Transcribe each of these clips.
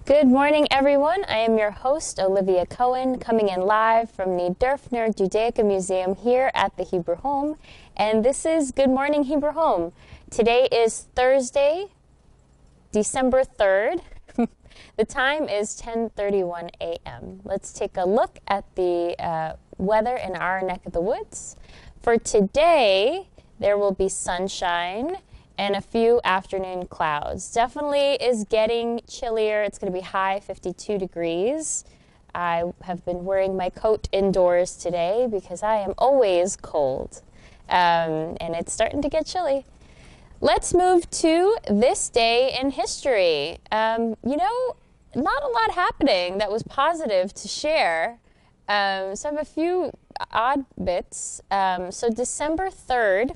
Good morning, everyone. I am your host, Olivia Cohen, coming in live from the Derfner Judaica Museum here at the Hebrew Home. And this is Good Morning Hebrew Home. Today is Thursday, December 3rd. The time is 10:31 a.m. Let's take a look at the weather in our neck of the woods. For today, there will be sunshine and a few afternoon clouds. Definitely is getting chillier. It's going to be high 52 degrees. I have been wearing my coat indoors today because I am always cold. And it's starting to get chilly. Let's move to this day in history. Not a lot happening that was positive to share. So I have a few odd bits. So December 3rd,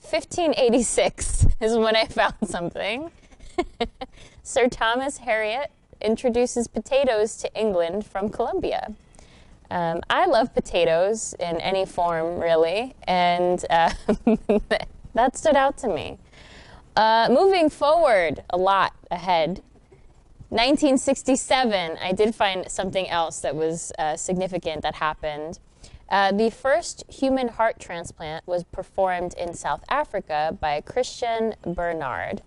1586 is when I found something. Sir Thomas Harriot introduces potatoes to England from Colombia. I love potatoes in any form, really, and that stood out to me. Moving forward a lot ahead, 1967, I did find something else that was significant that happened. The first human heart transplant was performed in South Africa by Christian Bernard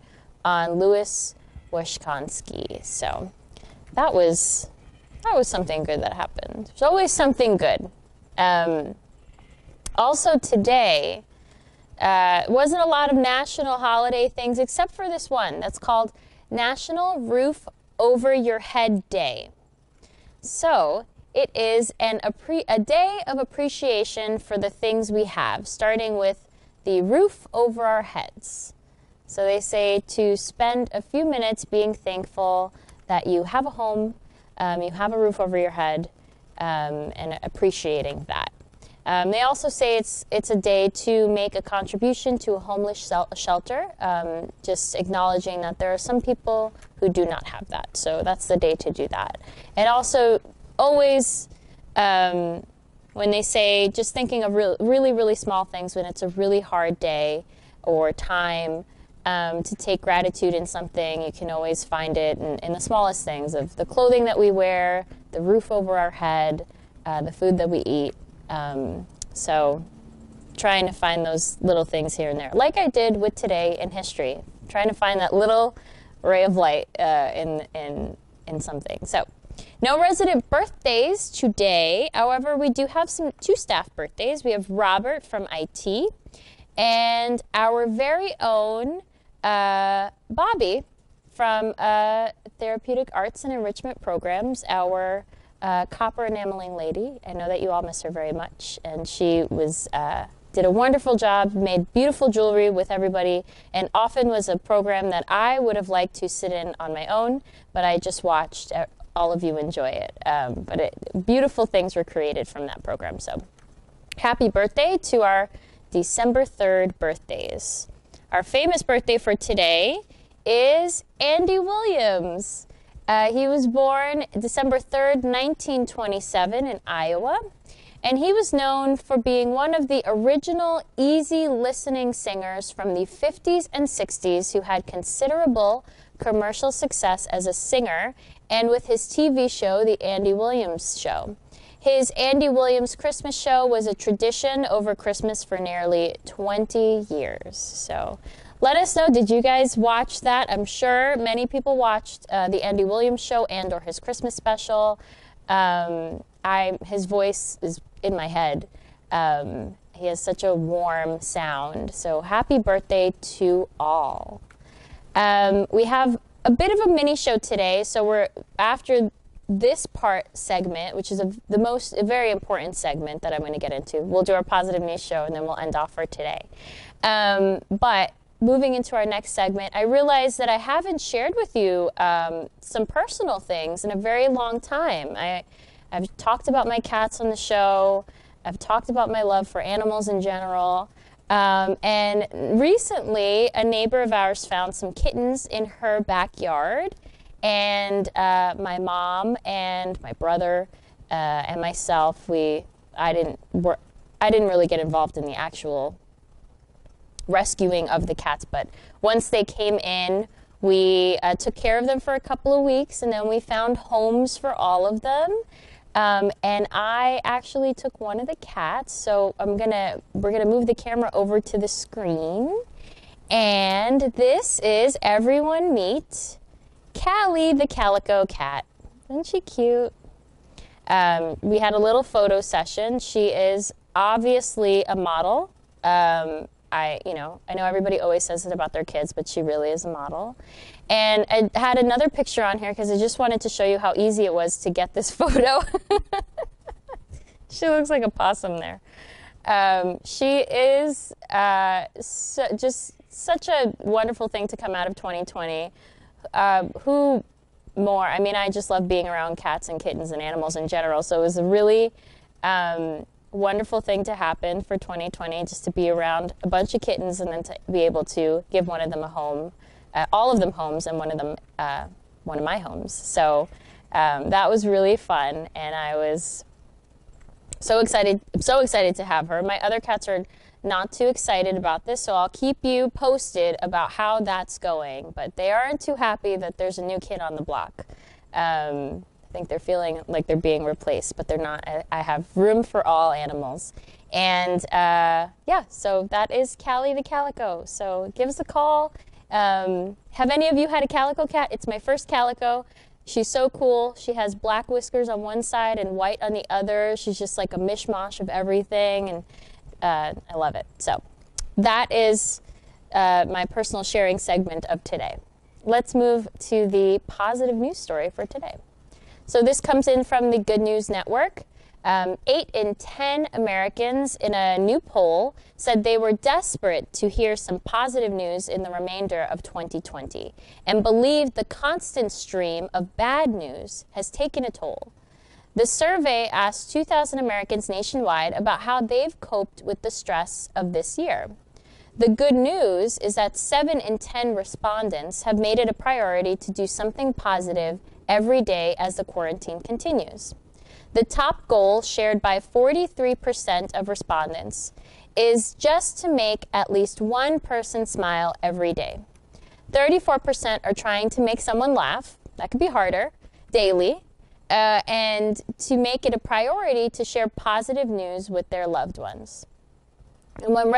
on Louis Washkansky. So that was something good that happened. There's always something good. Also today, wasn't a lot of national holiday things except for this one that's called National Roof Over Your Head Day. So it is a day of appreciation for the things we have, starting with the roof over our heads. So they say to spend a few minutes being thankful that you have a home, you have a roof over your head, and appreciating that. They also say it's a day to make a contribution to a homeless shelter, just acknowledging that there are some people who do not have that. So that's the day to do that. And also, always, when they say just thinking of really, really small things when it's a really hard day or time, to take gratitude in something, you can always find it in the smallest things of the clothing that we wear, the roof over our head, the food that we eat. So trying to find those little things here and there, like I did with today in history, trying to find that little ray of light in something. So no resident birthdays today. However, we do have two staff birthdays. We have Robert from IT and our very own Bobby from Therapeutic Arts and Enrichment Programs, our copper enameling lady. I know that you all miss her very much, and she did a wonderful job, made beautiful jewelry with everybody, and often was a program that I would have liked to sit in on my own, but I just watched all of you enjoy it. Beautiful things were created from that program. So happy birthday to our December 3rd birthdays. Our famous birthday for today is Andy Williams. He was born December 3rd, 1927 in Iowa, and he was known for being one of the original easy listening singers from the 50s and 60s who had considerable commercial success as a singer and with his TV show, The Andy Williams Show. His Andy Williams Christmas show was a tradition over Christmas for nearly 20 years. So let us know, did you guys watch that? I'm sure many people watched the Andy Williams show and or his Christmas special. His voice is in my head. He has such a warm sound. So happy birthday to all. We have a bit of a mini show today. So we're after this part segment, which is a very important segment that I'm going to get into. We'll do our positive news show and then we'll end off for today. But moving into our next segment, I realized that I haven't shared with you some personal things in a very long time. I've talked about my cats on the show. I've talked about my love for animals in general. And recently, a neighbor of ours found some kittens in her backyard. And my mom and my brother and myself, I didn't really get involved in the actual rescuing of the cats, but once they came in, we took care of them for a couple of weeks, and then we found homes for all of them. And I actually took one of the cats, so we're gonna move the camera over to the screen, and this is, everyone meet Callie the Calico Cat. Isn't she cute? We had a little photo session. She is obviously a model. I know everybody always says it about their kids, but she really is a model. And I had another picture on here because I just wanted to show you how easy it was to get this photo. She looks like a possum there. She is just such a wonderful thing to come out of 2020. Who more? I mean, I just love being around cats and kittens and animals in general. So it was a really wonderful thing to happen for 2020, just to be around a bunch of kittens and then to be able to give one of them a home, all of them homes, and one of them one of my homes. So that was really fun, and I was so excited to have her. My other cats are not too excited about this, so I'll keep you posted about how that's going, but they aren't too happy that there's a new kid on the block. I think they're feeling like they're being replaced, but they're not. I have room for all animals. And yeah, so that is Callie the Calico. So give us a call. Have any of you had a calico cat? It's my first calico. She's so cool. She has black whiskers on one side and white on the other. She's just like a mishmash of everything, and I love it. So that is my personal sharing segment of today. Let's move to the positive news story for today. So this comes in from the Good News Network. 8 in 10 Americans in a new poll said they were desperate to hear some positive news in the remainder of 2020 and believed the constant stream of bad news has taken a toll. The survey asked 2,000 Americans nationwide about how they've coped with the stress of this year. The good news is that 7 in 10 respondents have made it a priority to do something positive every day as the quarantine continues. The top goal, shared by 43% of respondents, is just to make at least one person smile every day. 34% are trying to make someone laugh, that could be harder, daily, and to make it a priority to share positive news with their loved ones. And when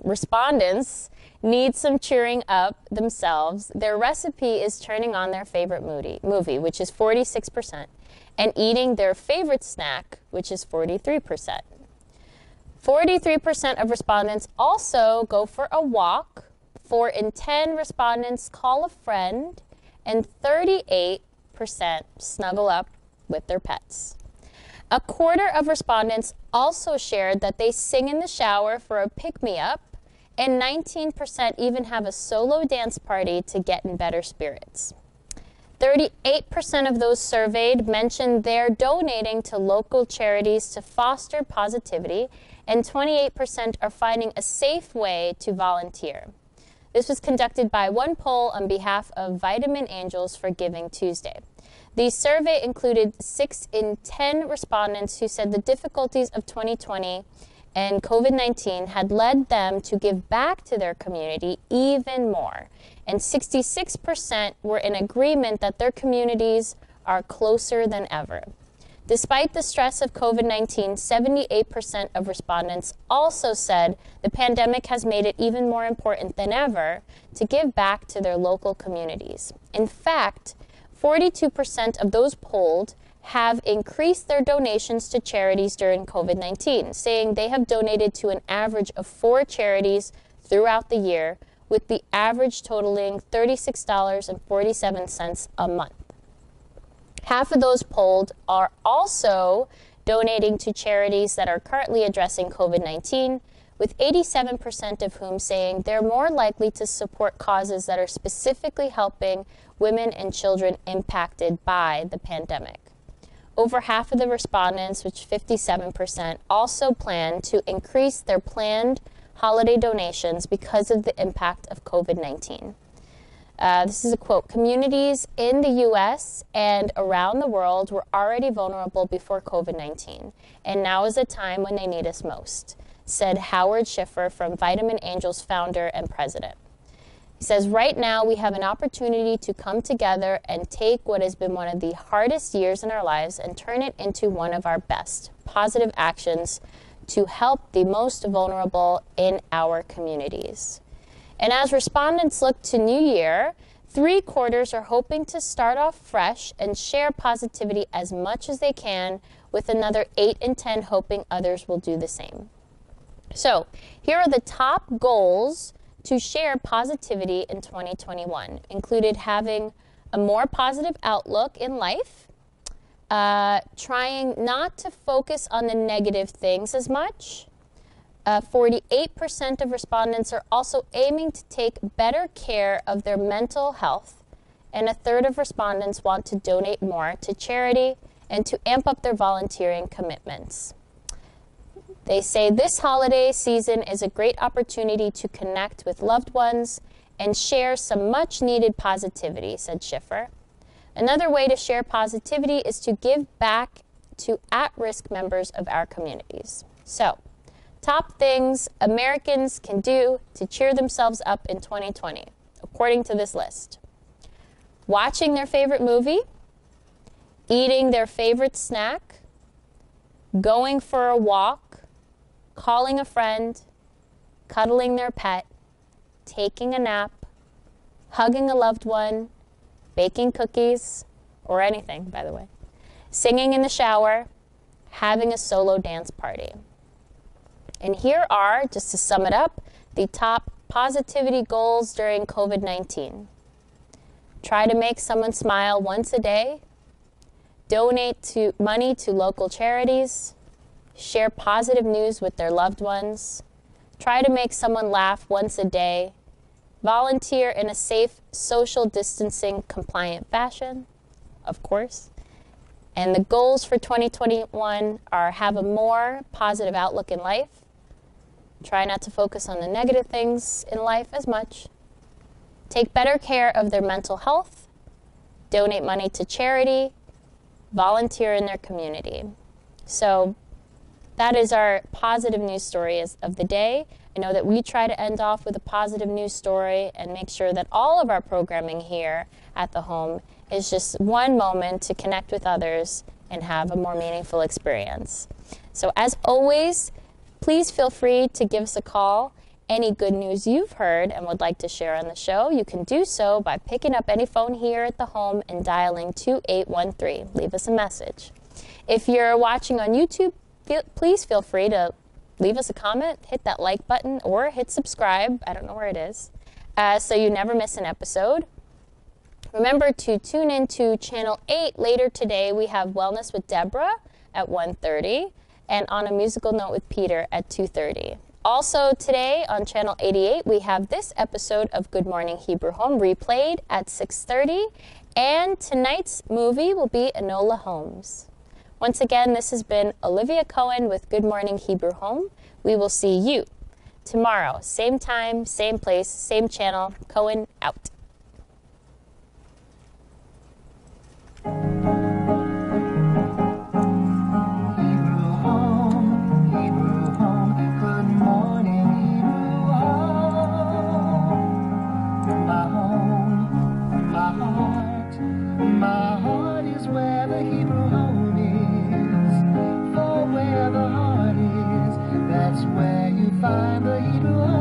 respondents need some cheering up themselves, their recipe is turning on their favorite movie, which is 46%, and eating their favorite snack, which is 43%. 43% of respondents also go for a walk, 4 in 10 respondents call a friend, and 38% snuggle up with their pets. A quarter of respondents also shared that they sing in the shower for a pick-me-up, and 19% even have a solo dance party to get in better spirits. 38% of those surveyed mentioned they're donating to local charities to foster positivity, and 28% are finding a safe way to volunteer. This was conducted by one poll on behalf of Vitamin Angels for Giving Tuesday. The survey included 6 in 10 respondents who said the difficulties of 2020 and COVID-19 had led them to give back to their community even more. And 66% were in agreement that their communities are closer than ever. Despite the stress of COVID-19, 78% of respondents also said the pandemic has made it even more important than ever to give back to their local communities. In fact, 42% of those polled have increased their donations to charities during COVID-19, saying they have donated to an average of 4 charities throughout the year, with the average totaling $36.47 a month. Half of those polled are also donating to charities that are currently addressing COVID-19, with 87% of whom saying they're more likely to support causes that are specifically helping women and children impacted by the pandemic. Over half of the respondents, which 57%, also plan to increase their planned holiday donations because of the impact of COVID-19. This is a quote, "Communities in the U.S. and around the world were already vulnerable before COVID-19, and now is a time when they need us most," said Howard Schiffer from Vitamin Angel's founder and president. He says, "Right now we have an opportunity to come together and take what has been one of the hardest years in our lives and turn it into one of our best positive actions to help the most vulnerable in our communities." And as respondents look to New Year, 3/4 are hoping to start off fresh and share positivity as much as they can, with another 8 in 10 hoping others will do the same. So here are the top goals to share positivity in 2021. Included having a more positive outlook in life, trying not to focus on the negative things as much. 48% of respondents are also aiming to take better care of their mental health, and 1/3 of respondents want to donate more to charity and to amp up their volunteering commitments. They say this holiday season is a great opportunity to connect with loved ones and share some much needed positivity, said Schiffer. Another way to share positivity is to give back to at-risk members of our communities. So, top things Americans can do to cheer themselves up in 2020, according to this list. Watching their favorite movie, eating their favorite snack, going for a walk, calling a friend, cuddling their pet, taking a nap, hugging a loved one, baking cookies, or anything, by the way, singing in the shower, having a solo dance party. And here are, just to sum it up, the top positivity goals during COVID-19. Try to make someone smile once a day, donate money to local charities, share positive news with their loved ones, try to make someone laugh once a day, volunteer in a safe, social distancing compliant fashion, of course. And the goals for 2021 are have a more positive outlook in life, try not to focus on the negative things in life as much, take better care of their mental health, donate money to charity, volunteer in their community. So that is our positive news story of the day. I know that we try to end off with a positive news story and make sure that all of our programming here at the home is just one moment to connect with others and have a more meaningful experience. So as always, please feel free to give us a call. Any good news you've heard and would like to share on the show, you can do so by picking up any phone here at the home and dialing 2813. Leave us a message. If you're watching on YouTube, please feel free to leave us a comment, hit that like button, or hit subscribe. I don't know where it is, so you never miss an episode. Remember to tune in to Channel 8 later today. We have Wellness with Deborah at 1:30 and On a Musical Note with Peter at 2:30. Also today on Channel 88, we have this episode of Good Morning Hebrew Home replayed at 6:30, and tonight's movie will be Enola Holmes. Once again, this has been Olivia Cohen with Good Morning Hebrew Home. We will see you tomorrow, same time, same place, same channel. Cohen out. That's where you find the Hebrew home.